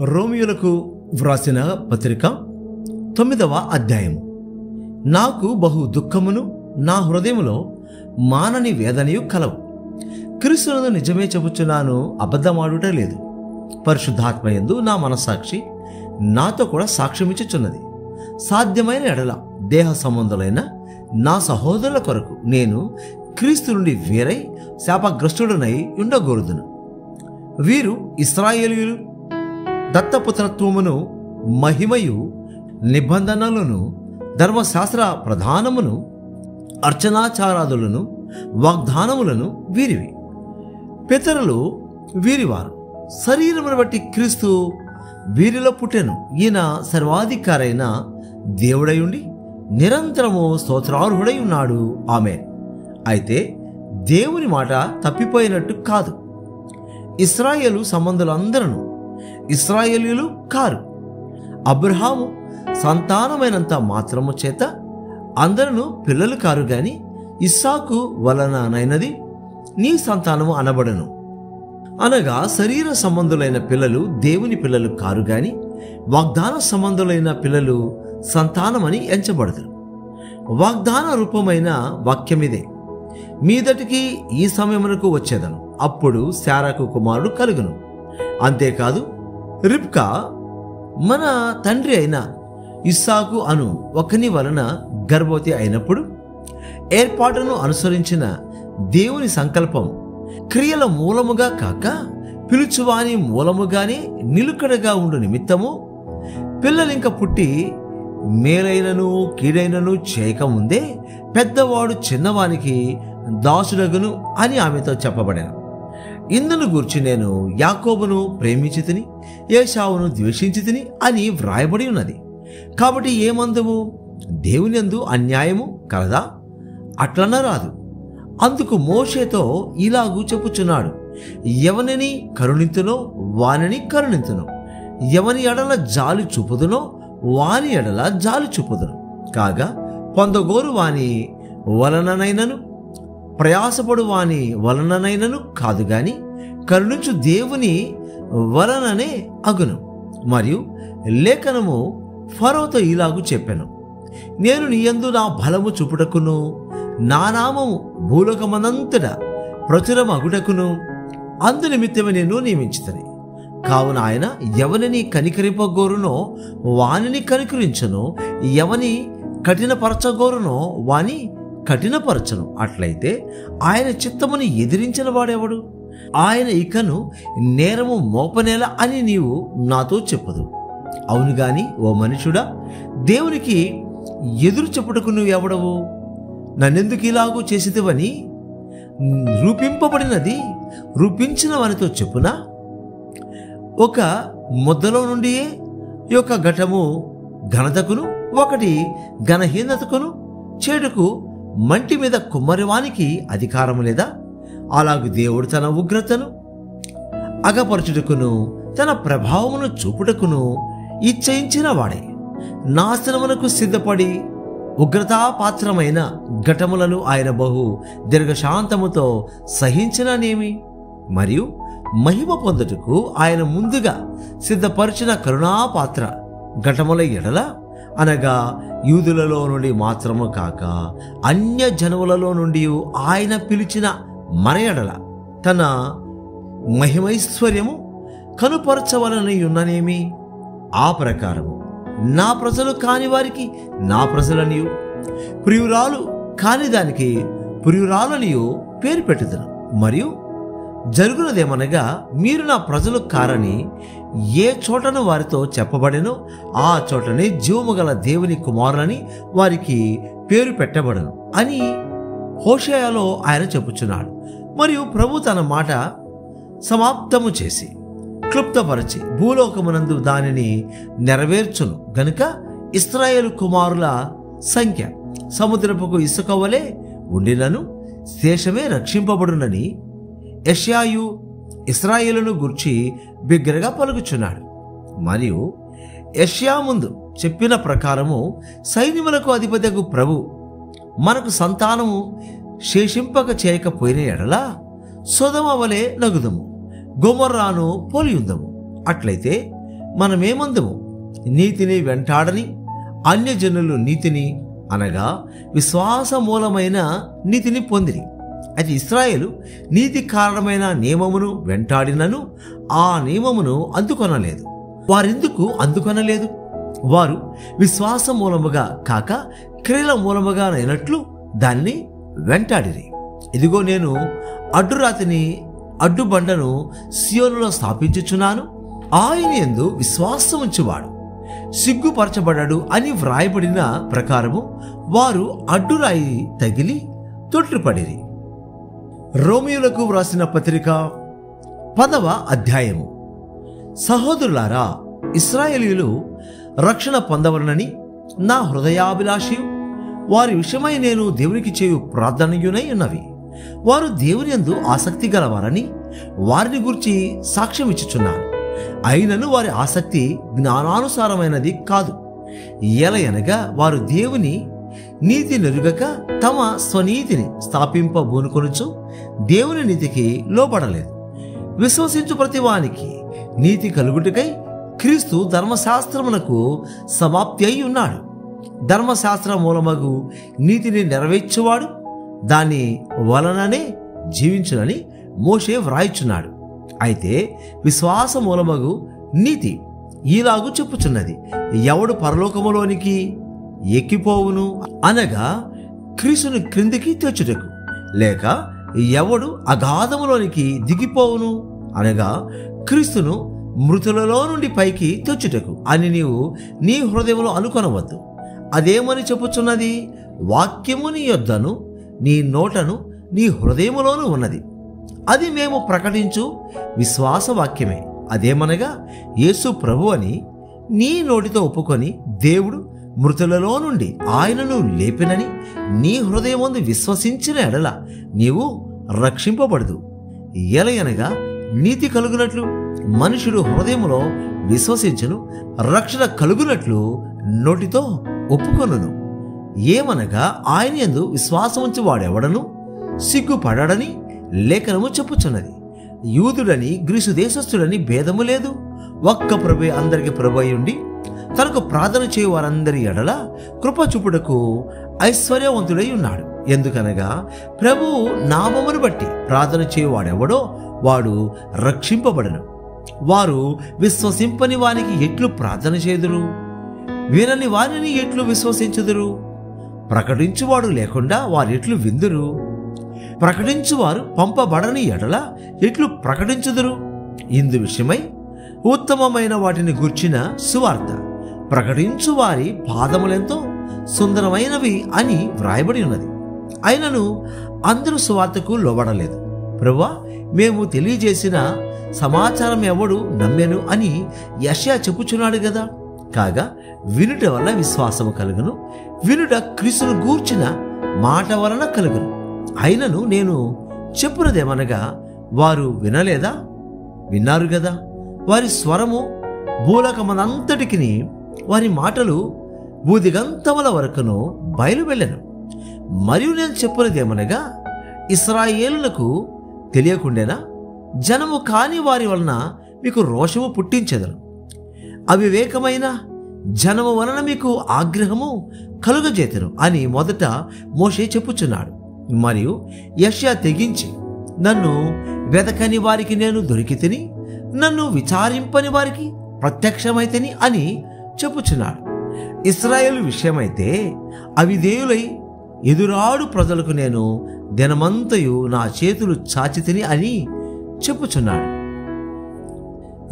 రోమియోలకు వ్రాసిన పత్రిక 9వ అధ్యాయము. నాకు బహు దుఃఖమును నా హృదయములో మానని వేదనయు కలవు. క్రీస్తునందు నిజమే చెబుచున్నాను, అబద్ధమాడుట లేదు. పరిశుద్ధాత్మయందు నా మనస్సాక్షి నాతో కూడా సాక్ష్యమిచ్చుచున్నది. సాధ్యమైన ఎడల దేహ సంబంధులైన నా సహోదరుల కొరకు నేను క్రీస్తు నుండి వేరై శాపగ్రస్తుడనై ఉండగోరుదును. వీరు ఇశ్రాయేలీయులు దత్తపుత్రత్వమును, మహిమయు, నిబంధనలను, ధర్మశాస్త్ర ప్రధానమును, అర్చనాచారాదులను, వాగ్దానములను వీరివి. పితరులు వీరివారు. శరీరమును బట్టి క్రీస్తు వీరిలో పుట్టెను. ఈయన సర్వాధికారైన దేవుడయుండి నిరంతరము స్తోత్రార్హుడై ఉన్నాడు. ఆమేన్. అయితే దేవుని మాట తప్పిపోయినట్టు కాదు. ఇశ్రాయేలు సంబంధులందరూ ఇశ్రాయేలీయులు కారు. అబ్రహాము సంతానమైనంత మాత్రము చేత అందరూ పిల్లలు కారు గాని ఇస్సాకు వలననైనది నీ సంతానము అనబడను. అనగా శరీర సంబంధులైన పిల్లలు దేవుని పిల్లలు కారు గాని వాగ్దాన సంబంధులైన పిల్లలు సంతానమని ఎంచబడదురు. వాగ్దాన రూపమైన వాక్యమిదే. మీదటికి ఈ సమయమునకు వచ్చేదను, అప్పుడు శారాకు కుమారుడు కలుగును. అంతేకాదు, రిబ్కా మన తండ్రి అయిన ఇస్సాకు అను ఒకని వలన గర్భవతి అయినప్పుడు ఏర్పాటును అనుసరించిన దేవుని సంకల్పం క్రియల మూలముగా కాక పిలుచువాని మూలముగానే నిలుకడగా ఉండు నిమిత్తము పిల్లలింక పుట్టి మేలైనను కీడైనను చేయకముందే పెద్దవాడు చిన్నవానికి దాసుడగును అని ఆమెతో చెప్పబడాను. ఇందును గూర్చి నేను యాకోబును ప్రేమించితిని, ఏశావును ద్వేషించితిని అని వ్రాయబడి ఉన్నది. కాబట్టి ఏమందుము? దేవుని యందు అన్యాయము కలదా? అట్లనరాదు. అందుకు మోషేతో ఇలాగూ చెప్పుచున్నాడు, ఎవనిని కరుణింతునో వానిని కరుణింతును, ఎవని ఎడల జాలి చూపుదునో వాని ఎడల జాలి చూపుదును. కాగా పొందగోరు వాని వలననైనను ప్రయాసపడు వాని వలననైనను కాదు గాని కరుణించు దేవుని వలననే అగును. మరియు లేఖనము ఫరోతో ఇలాగు చెప్పెను, నేను నీయందు నా బలము చూపుటకును నా నామము భూలోకమనంతటా ప్రచురమగుటకును అందు నిమిత్తమే నేను నియమించితిని. కావున ఆయన ఎవరిని కనికరింపగోరునో వానిని కనికరించను, ఎవని కఠినపరచగోరునో వాని కఠినపరచను. అట్లయితే ఆయన చిత్తముని ఎదిరించిన వాడెవడు? ఆయన ఇకను నేరము మోపనేలా అని నీవు నాతో చెప్పదు. అవును గాని ఓ మనుషుడా, దేవునికి ఎదురు చెప్పుటకు నువ్వు ఎవడవు? నన్నెందుకు ఇలాగూ చేసితివని రూపింపబడినది రూపించిన వానితో చెప్పునా? ఒక ముద్దలో నుండియే యొక్క ఘటము ఘనతకును, ఒకటి ఘనహీనతకును, చెడుకు మంటి మీద కుమ్మరివానికి అధికారము లేదా? అలాగు దేవుడు తన ఉగ్రతను అగపరచుటకును తన ప్రభావమును చూపుటకును ఇచ్చయించిన వాడే. నాశనమునకు సిద్ధపడి ఉగ్రతాపాత్రమైన ఘటములను ఆయన బహు దీర్ఘశాంతముతో సహించిననేమి? మరియు మహిమ పొందుటకు ఆయన ముందుగా సిద్ధపరిచిన కరుణాపాత్ర ఘటముల ఎడల, అనగా యూదులలో నుండి మాత్రము కాక అన్య జనములలో నుండి ఆయన పిలిచిన మన ఎడల తన మహిమైశ్వర్యము కనుపరచవలని ఉన్ననేమి? ఆ ప్రకారము నా ప్రజలు కాని వారికి నా ప్రజలనియు, ప్రియురాలు కాని దానికి ప్రియురాలనియు పేరు పెట్టుదును. మరియు జరుగునదేమనగా, మీరు నా ప్రజలు కారని ఏ చోటను వారితో చెప్పబడెనో ఆ చోటనే జీవము గల దేవుని కుమారులని వారికి పేరు పెట్టబడను అని హోషేయలో ఆయన చెప్పుచున్నాడు. మరియు ప్రభు తన మాట సమాప్తము చేసి క్లుప్తపరచి భూలోకమునందు దానిని నెరవేర్చును గనుక ఇశ్రాయేలు కుమారుల సంఖ్య సముద్రపుకు ఇసుక వలె ఉండినను శేషమే రక్షింపబడునని యెషయాయు ఇశ్రాయేలును గూర్చి బిగ్గరగా పలుకుచున్నాడు. మరియు యెషయా ముందు చెప్పిన ప్రకారము సైన్యములకు అధిపతియగు ప్రభు మనకు సంతానము శేషింపక చేయకపోయిన ఎడల సొదొమ వలె నగుదము, గొమొర్రాను పోలియుందము. అట్లయితే మనమేమందుము? నీతిని వెంటాడని అన్యజనులు నీతిని అనగా విశ్వాస మూలమైన నీతిని పొందిరి. అయితే ఇశ్రాయేలు నీతి కారణమైన నియమమును వెంటాడినను ఆ నియమమును అందుకొనలేదు. వారెందుకు అందుకొనలేదు? వారు విశ్వాస మూలముగా కాక క్రియల మూలముగా అయినట్లు దాన్ని వెంటాడిరి. ఇదిగో నేను అడ్డురాతిని అడ్డుబండను సియోనులో స్థాపించుచున్నాను, ఆయన యందు విశ్వాసం ఉంచువాడు సిగ్గుపరచబడడు అని వ్రాయబడిన ప్రకారము వారు అడ్డురాయి తగిలి తొట్లుపడిరి. రోమియోలకు వ్రాసిన పత్రిక 10వ అధ్యాయము. సహోదరులారా, ఇశ్రాయేలీయులు రక్షణ పొందవలనని నా హృదయాభిలాషయు వారి విషయమై నేను దేవునికి చేయు ప్రార్థనయునై ఉన్నవి. వారు దేవుని యందు ఆసక్తి గలవారని వారిని గురించి సాక్ష్యం ఇచ్చుచున్నాను. అయినను వారి ఆసక్తి జ్ఞానానుసారమైనది కాదు. ఎలయనగా వారు దేవుని నీతి నెరుగక తమ స్వనీతిని స్థాపింపబూనుకొనుచు దేవుని నీతికి లోబడలేదు. విశ్వసించు ప్రతి వానికి నీతి కలుగుటకై క్రీస్తు ధర్మశాస్త్రమునకు సమాప్తి అయి ఉన్నాడు. ధర్మశాస్త్ర మూలమగు నీతిని నెరవేర్చువాడు దాని వలననే జీవించునని మోషే వ్రాయిచున్నాడు. అయితే విశ్వాస మూలమగు నీతి ఈలాగు చెప్పుచున్నది, ఎవడు పరలోకములోనికి ఎక్కిపోవును అనగా క్రీస్తును క్రిందికి తెచ్చుటకు, లేక ఎవడు అగాధములోనికి దిగిపోవును అనగా క్రీస్తును మృతులలో నుండి పైకి తెచ్చుటకు అని నీవు నీ హృదయంలో అనుకొనవద్దు. అదేమని చెప్పుచున్నది? వాక్యము నీ యొద్దను నీ నోటను నీ హృదయములోనూ ఉన్నది, అది మేము ప్రకటించు విశ్వాస వాక్యమే. అదేమనగా యేసు ప్రభు అని నీ నోటితో ఒప్పుకొని దేవుడు మృతులలో నుండి ఆయనను లేపినని నీ హృదయమందు విశ్వసించిన ఎడల నీవు రక్షింపబడదు. ఎలయనగా నీతి కలుగునట్లు మనుషుడు హృదయములో విశ్వసించును, రక్షణ కలుగునట్లు నోటితో ఒప్పుకొనును. ఏమనగా ఆయన యందు విశ్వాసముంచి వాడెవడను సిగ్గుపడడని లేఖనము చెప్పుచున్నది. యూదుడని గ్రీసు దేశస్థుడని భేదము లేదు, ఒక్క ప్రభు అందరికి ప్రభు అయి ఉండి తనకు ప్రార్థన చేయు వారందరి ఎడల కృప చూపుటకు ఐశ్వర్యవంతుడై ఉన్నాడు. ఎందుకనగా ప్రభువు నామమును బట్టి ప్రార్థన చేయువాడెవడో వాడు రక్షింపబడను. వారు విశ్వసింపని వానికి ఎట్లు ప్రార్థన చేదురు? వినని వారిని ఎట్లు విశ్వసించుదురు? ప్రకటించువాడు లేకుండా వారెట్లు విందురు? ప్రకటించువారు పంపబడని ఎడల ఎట్లు ప్రకటించుదురు? ఇందు విషయమై ఉత్తమమైన వాటిని గూర్చిన సువార్త ప్రకటించు వారి పాదములెంతో సుందరమైనవి అని వ్రాయబడి ఉన్నది. అయినను అందరూ సువార్తకు లోబడలేదు. ప్రభువా, మేము తెలియజేసిన సమాచారం ఎవడు నమ్మెను అని యెషయా చెప్పుచున్నాడు కదా. కాగా వినుట వల్ల విశ్వాసము కలుగును, వినుట క్రీస్తును గూర్చిన మాట వలన కలుగును. అయినను నేను చెప్పున్నదేమనగా వారు వినలేదా? విన్నారు కదా. వారి స్వరము భూలోకమనంతటికి, వారి మాటలు భూదిగంతముల వరకును బయలు వెళ్ళను. మరియు నేను చెప్పున్నదేమనగా ఇశ్రాయేలులకు తెలియకుండేనా? జనము కాని వారి వలన మీకు రోషము పుట్టించెదను, అవివేకమైన జనము వలన మీకు ఆగ్రహము కలుగజేతను అని మొదట మోషే చెప్పుచున్నాడు. మరియు యెషయా తెగించి నన్ను వెదకని వారికి నేను దొరికితిని, నన్ను విచారింపని వారికి ప్రత్యక్షమైతిని అని చెప్పుచున్నాడు. ఇశ్రాయేలు విషయమైతే అవిధేయులై ఎదురాడు ప్రజలకు నేను దినమంతయు నా చేతులు చాచితిని అని చెప్పుచున్నాడు.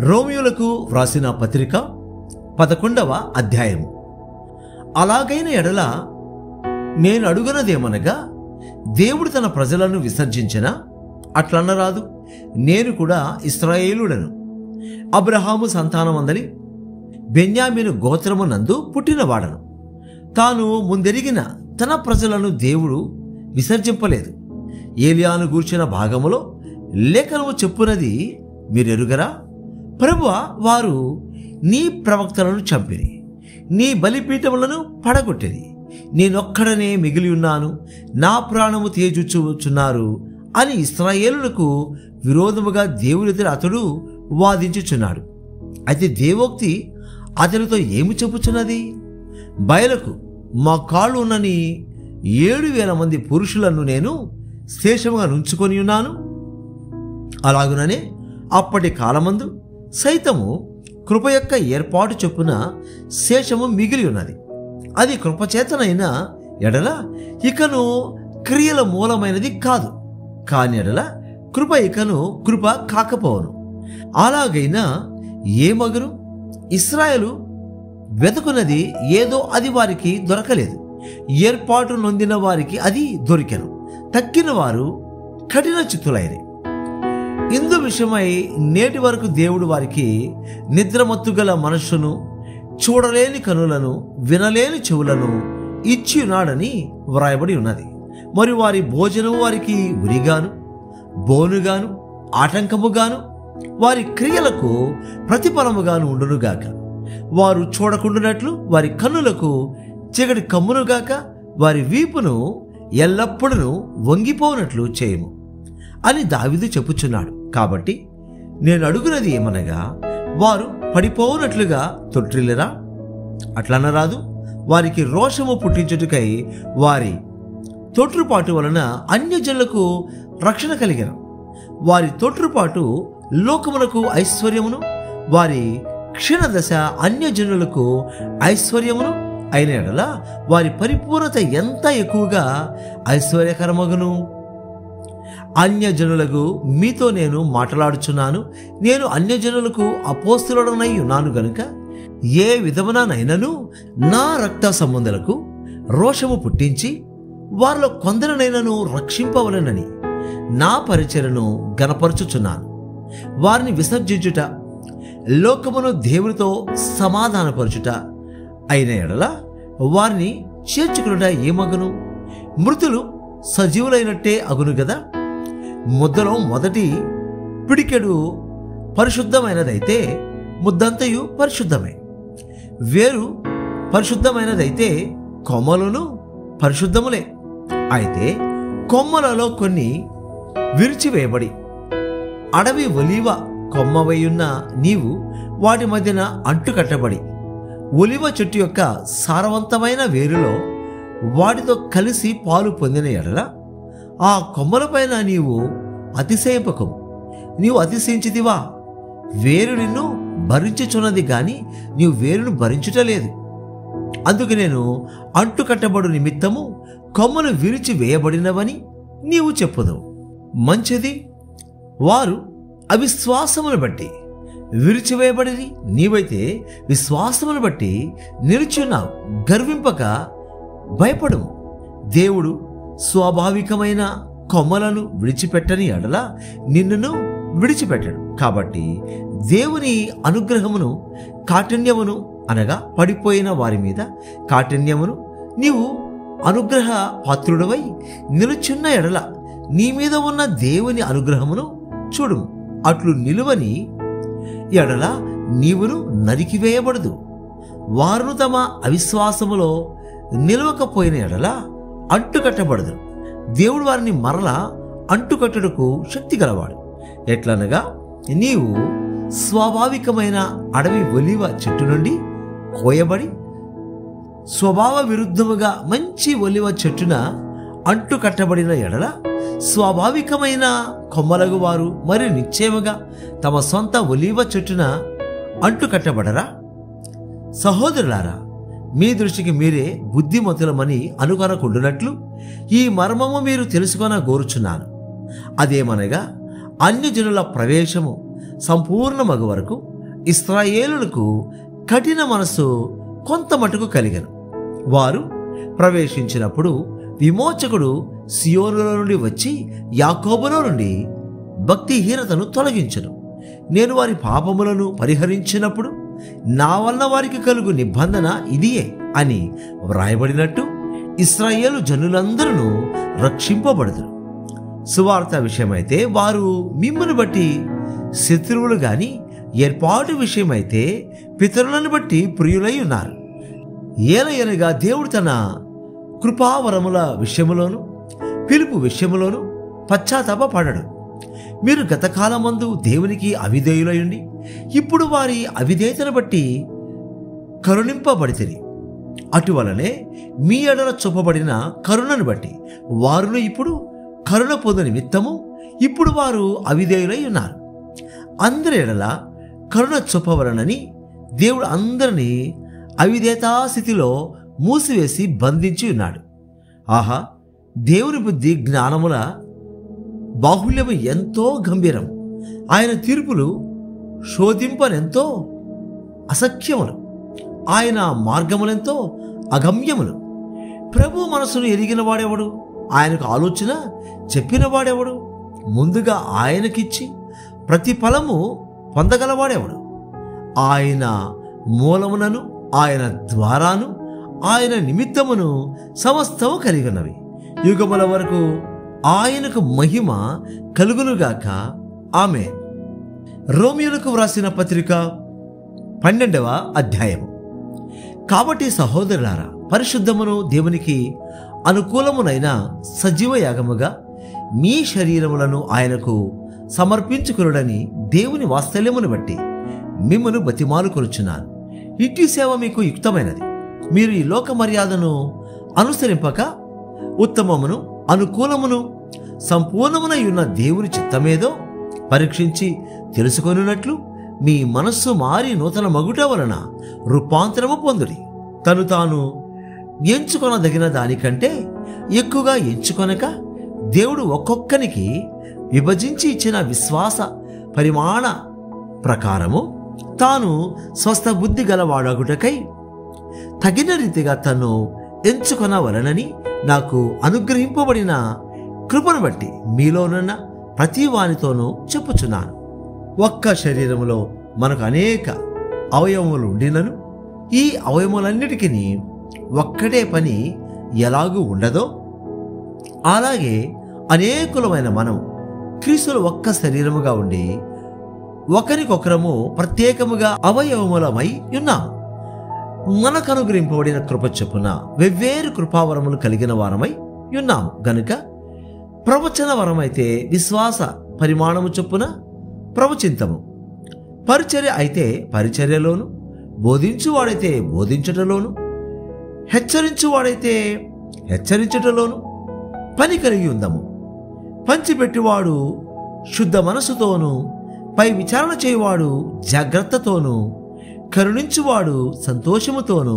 రోమియోలకు వ్రాసిన పత్రిక 11వ అధ్యాయము. అలాగైన ఎడల నేను అడుగునదేమనగా, దేవుడు తన ప్రజలను విసర్జించిన అట్లన్నరాదు. నేను కూడా ఇశ్రాయేలుడను, అబ్రహాము సంతానమందలి బెన్యామీను గోత్రమునందు పుట్టినవాడను. తాను ముందెరిగిన తన ప్రజలను దేవుడు విసర్జింపలేదు. ఏలియాను గూర్చిన భాగములో లేఖనము చెప్పునది మీరెరుగరా? ప్రభువా, వారు నీ ప్రవక్తలను చంపిరి, నీ బలిపీఠములను పడగొట్టిరి. నేనొక్కడనే మిగిలి ఉన్నాను, నా ప్రాణము తేజుచున్నారు అని ఇశ్రాయేలులకు విరోధముగా దేవుని ఎదుట అతడు వాదించుచున్నాడు. అయితే దేవోక్తి అతనితో ఏమి చెప్పుచున్నది? బయలకు మా కాళ్ళు ఉన్నని 7,000 మంది పురుషులను నేను శేషముగా నుంచుకొని ఉన్నాను. అలాగుననే అప్పటి కాలమందు సైతము కృప యొక్క ఏర్పాటు చొప్పున శేషము మిగిలి ఉన్నది. అది కృపచేతనైన ఎడల ఇకను క్రియల మూలమైనది కాదు. కాని ఎడల కృప ఇకను కృప కాకపోవను. అలాగైనా ఏ మగును ఇశ్రాయేలు వెతుకున్నది ఏదో అది వారికి దొరకలేదు. ఏర్పాటు నొందిన వారికి అది దొరికెను. తక్కిన వారు కఠిన చిత్తులైరి. ఇందు విషయమై నేటి వరకు దేవుడు వారికి నిద్రమత్తుగల మనస్సును, చూడలేని కనులను, వినలేని చెవులను ఇచ్చి ఉన్నాడని వ్రాయబడి ఉన్నది. మరి వారి భోజనము వారికి ఉరిగాను, బోనుగాను, ఆటంకముగాను, వారి క్రియలకు ప్రతిఫలముగాను ఉండునుగాక. వారు చూడకుండానట్లు వారి కన్నులకు చీకటి కమ్మునుగాక. వారి వీపును ఎల్లప్పుడూ వంగిపోనట్లు చేయము అని దావీదు చెప్పుచున్నాడు. కాబట్టి నేను అడుగునది ఏమనగా, వారు పడిపోనట్లుగా తొట్టిల్లిరా? అట్లనరాదు. వారికి రోషము పుట్టించుటకై వారి తొట్రుపాటు వలన అన్యజనులకు రక్షణ కలిగిన. వారి తొట్రుపాటు లోకములకు ఐశ్వర్యమును, వారి క్షీణదశ అన్యజనులకు ఐశ్వర్యమును అయిన ఎడల వారి పరిపూర్ణత ఎంత ఎక్కువగా ఐశ్వర్యకరమగును. అన్యజనులకు మీతో నేను మాట్లాడుచున్నాను. నేను అన్యజనులకు అపోస్తలుడనై ఉన్నాను గనుక ఏ విధమునైనను నా రక్త సంబంధులకు రోషము పుట్టించి వారిలో కొందరినైనను రక్షింపవలెనని నా పరిచర్యను గనపరచుచున్నాను. వారిని విసర్జించుట, లోకమును దేవునితో సమాధానపరచుట అయిన ఎడల వారిని చేర్చుకునుట ఏమగును? మృతులు సజీవులైనట్టే అగును గదా. ముద్దలో మొదటి పిడికెడు పరిశుద్ధమైనదైతే ముద్దంతయు పరిశుద్ధమే. వేరు పరిశుద్ధమైనదైతే కొమ్మలను పరిశుద్ధములే. అయితే కొమ్మలలో కొన్ని విరిచివేయబడి అడవి ఒలీవ కొమ్మవైయున్న నీవు వాటి మధ్యన అంటుకట్టబడి ఒలివ చెట్టు యొక్క సారవంతమైన వేరులో వాటితో కలిసి పాలు పొందిన ఎడల ఆ కొమ్మలపైన నీవు అతిశయింపకు. నీవు అతిశయించితివా? వేరు నిన్ను భరించుచున్నది గాని నీవు వేరును భరించుటలేదు. అందుకు నేను అంటుకట్టబడు నిమిత్తము కొమ్మలు విరిచి వేయబడినవని నీవు చెప్పుదు. మంచిది. వారు అవిశ్వాసమును బట్టి విరిచివేయబడిరి. నీవైతే విశ్వాసమును బట్టి నిలుచున్నావు. గర్వింపక భయపడము. దేవుడు స్వాభావికమైన కొమ్మలను విడిచిపెట్టని ఎడల నిన్నును విడిచిపెట్టడు. కాబట్టి దేవుని అనుగ్రహమును కాఠిన్యమును అనగా పడిపోయిన వారి మీద కాఠిన్యమును నీవు అనుగ్రహ పాత్రుడవై నిలుచున్న ఎడల నీ మీద ఉన్న దేవుని అనుగ్రహమును చూడుము. అట్లు నిలువని ఎడల నీవును నరికివేయబడదు. వారును తమ అవిశ్వాసములో నిలవకపోయిన ఎడల అంటుకట్టబడదు. దేవుడు వారిని మరలా అంటుకట్టుటకు శక్తి గలవాడు. ఎట్లనగా నీవు స్వాభావికమైన అడవి ఒలివ చెట్టు నుండి కోయబడి స్వభావ విరుద్ధముగా మంచి ఒలివ చెట్టున అంటుకట్టబడిన ఎడల స్వాభావికమైన కొమ్మలగు వారు మరి నిశ్చయముగా తమ సొంత ఒలివ చెట్టున అంటుకట్టబడరా? సహోదరులారా, మీ దృష్టికి మీరే బుద్ధిమంతులమని అనుకొనకుండునట్లు ఈ మర్మము మీరు తెలుసుకొన కోరుచున్నాను. అదేమనగా అన్యజనుల ప్రవేశము సంపూర్ణమగు వరకు ఇశ్రాయేలులకు కఠిన మనస్సు కొంత మటుకు కలిగను. వారు ప్రవేశించినప్పుడు విమోచకుడు సియోనులో నుండి వచ్చి యాకోబులో నుండి భక్తిహీనతను తొలగించును. నేను వారి పాపములను పరిహరించినప్పుడు నా వల్ల వారికి కలుగు నిబంధన ఇదియే అని వ్రాయబడినట్టు ఇశ్రాయేలు జనులందరూ రక్షింపబడుదురు. సువార్త విషయమైతే వారు మిమ్మును బట్టి శత్రువులు గాని ఏర్పాటు విషయమైతే పితరులను బట్టి ప్రియులై ఉన్నారు. ఏలయనగా దేవుడు తన కృపావరముల విషయములోను పిలుపు విషయములోను పశ్చాత్తాపపడడు. మీరు గతకాలమందు దేవునికి అవిధేయులయుండి ఇప్పుడు వారి అవిధేయతను బట్టి కరుణింపబడితిరి. అటువలనే మీ ఎడల చూపబడిన కరుణను బట్టి వారును ఇప్పుడు కరుణ పొందు నిమిత్తము ఇప్పుడు వారు అవిధేయులై ఉన్నారు. అందరి ఎడల కరుణ చూపవలనని దేవుడు అందరినీ అవిధేయతా స్థితిలో మూసివేసి బంధించి ఉన్నాడు. ఆహా, దేవుని బుద్ధి జ్ఞానముల బాహుళ్యము ఎంతో గంభీరం. ఆయన తీర్పులు శోధింపనెంతో అసఖ్యములు. ఆయన మార్గములెంతో అగమ్యములు. ప్రభు మనసును ఎరిగిన వాడెవడు? ఆయనకు ఆలోచన చెప్పిన వాడెవడు? ముందుగా ఆయనకిచ్చి ప్రతిఫలము పొందగలవాడెవడు? ఆయన మూలమునను ఆయన ద్వారాను ఆయన నిమిత్తమును సమస్తము కలిగి ఉన్నవి. యుగముల వరకు ఆయనకు మహిమ కలుగునుగాక. ఆమె. రోమియోలకు వ్రాసిన పత్రిక 12వ అధ్యాయము. కాబట్టి సహోదరులారా, పరిశుద్ధమును దేవునికి అనుకూలమునైన సజీవ యాగముగా మీ శరీరములను ఆయనకు సమర్పించుకొనుడని దేవుని వాత్సల్యమును బట్టి మిమ్మను బతిమాలుకొనుచున్నాను. ఇట్టి సేవ మీకు యుక్తమైనది. మీరు ఈ లోక మర్యాదను అనుసరింపక ఉత్తమమును అనుకూలమును సంపూర్ణమునై ఉన్న దేవుని చిత్తమేదో పరీక్షించి తెలుసుకొనున్నట్లు మీ మనస్సు మారి నూతన మగుట వలన రూపాంతరము పొందుడి. తను తాను ఎంచుకొనదగిన దానికంటే ఎక్కువగా ఎంచుకొనక దేవుడు ఒక్కొక్కనికి విభజించి ఇచ్చిన విశ్వాస పరిమాణ ప్రకారము తాను స్వస్థ బుద్ధి గలవాడగుటకై తగిన రీతిగా తను ఎంచుకొనవలనని నాకు అనుగ్రహింపబడిన కృపను బట్టి మీలోనున్న ప్రతి వానితోనూ చెప్పుచున్నాను. ఒక్క శరీరములో మనకు అనేక అవయవములు ఉండినను ఈ అవయవములన్నిటికీ ఒక్కటే పని ఎలాగూ ఉండదో అలాగే అనేకులమైన మనం క్రీస్తులో ఒక్క శరీరముగా ఉండి ఒకరికొకరము ప్రత్యేకముగా అవయవములమై ఉన్నాము. మనకు అనుగ్రహింపబడిన కృప చొప్పున వెవ్వేరు కృపావరములు కలిగిన వారమై ఉన్నాము గనుక ప్రవచన వరమైతే విశ్వాస పరిమాణము చొప్పున ప్రవచింతము, పరిచర్య అయితే పరిచర్యలోను, బోధించువాడైతే బోధించుటలోను, హెచ్చరించువాడైతే హెచ్చరించుటలోను పని కలిగి ఉందము. పంచిపెట్టివాడు శుద్ధ మనసుతోనూ, పై విచారణ చేయువాడు జాగ్రత్తతోనూ, కరుణించువాడు సంతోషముతోనూ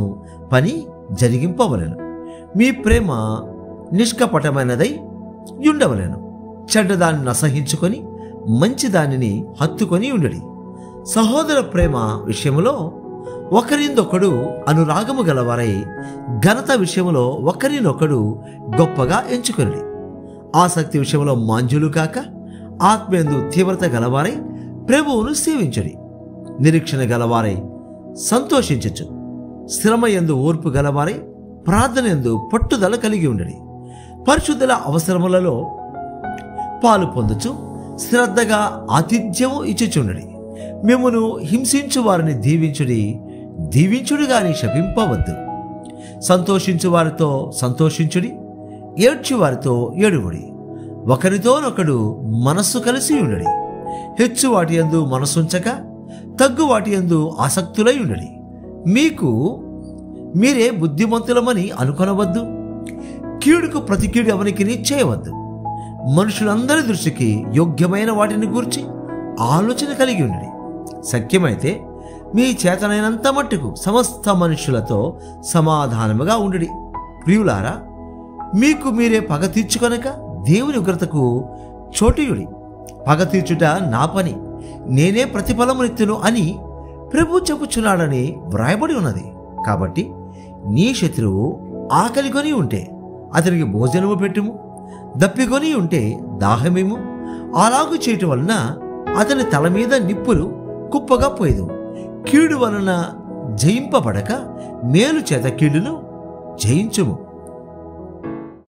పని జరిగింపవలెను. మీ ప్రేమ నిష్కపటమైనదై ఉండవలెను. చెడ్డదాన్ని అసహించుకొని మంచి దానిని హత్తుకొని ఉండుడి. సహోదర ప్రేమ విషయములో ఒకరినొకడు అనురాగము గలవారై ఘనత విషయములో ఒకరినొకడు గొప్పగా ఎంచుకొనుడి. ఆసక్తి విషయంలో మాంజులు కాక ఆత్మయందు తీవ్రత గలవారై ప్రభువును సేవించుడి. నిరీక్షణ గలవారై సంతోషించచ్చు. శ్రమయందు ఓర్పు గలవారై ప్రార్థనయందు పట్టుదల కలిగి ఉండడి. పరిశుద్ధుల అవసరములలో పాలు పొందుచు శ్రద్ధగా ఆతిథ్యము ఇచ్చుచుండడి. మిమ్మును హింసించు వారిని దీవించుడి, దీవించుడు గాని శపింపవద్దు. సంతోషించు వారితో సంతోషించుడి, ఏడ్చు వారితో ఏడువుడి. ఒకరితోనొకడు మనస్సు కలిసి ఉండడి. హెచ్చు వాటి యందు మనసుంచక తగ్గు వాటి యందు ఆసక్తులై ఉండడి. మీకు మీరే బుద్ధిమంతులమని అనుకొనవద్దు. కీడుకు ప్రతి కీడు ఎవరికి చేయవద్దు. మనుషులందరి దృష్టికి యోగ్యమైన వాటిని గూర్చి ఆలోచన కలిగి ఉండడి. శక్యమైతే మీ చేతనైనంత మట్టుకు సమస్త మనుషులతో సమాధానముగా ఉండడి. ప్రియులారా, మీకు మీరే పగ తీర్చుకొనక దేవుని ఉగ్రతకు చోటియుడి. పగ తీర్చుట నా పని, నేనే ప్రతిఫలమునిత్తును అని ప్రభు చెప్పుచున్నాడని వ్రాయబడి ఉన్నది. కాబట్టి నీ శత్రువు ఆకలికొని ఉంటే అతనికి భోజనము పెట్టుము, దప్పికొని ఉంటే దాహమేము. అలాగు చేయటం వలన అతని తల మీద నిప్పులు కుప్పగా పోయేదు. కీడు వలన జయింపబడక మేలు చేత కీడును జయించుము.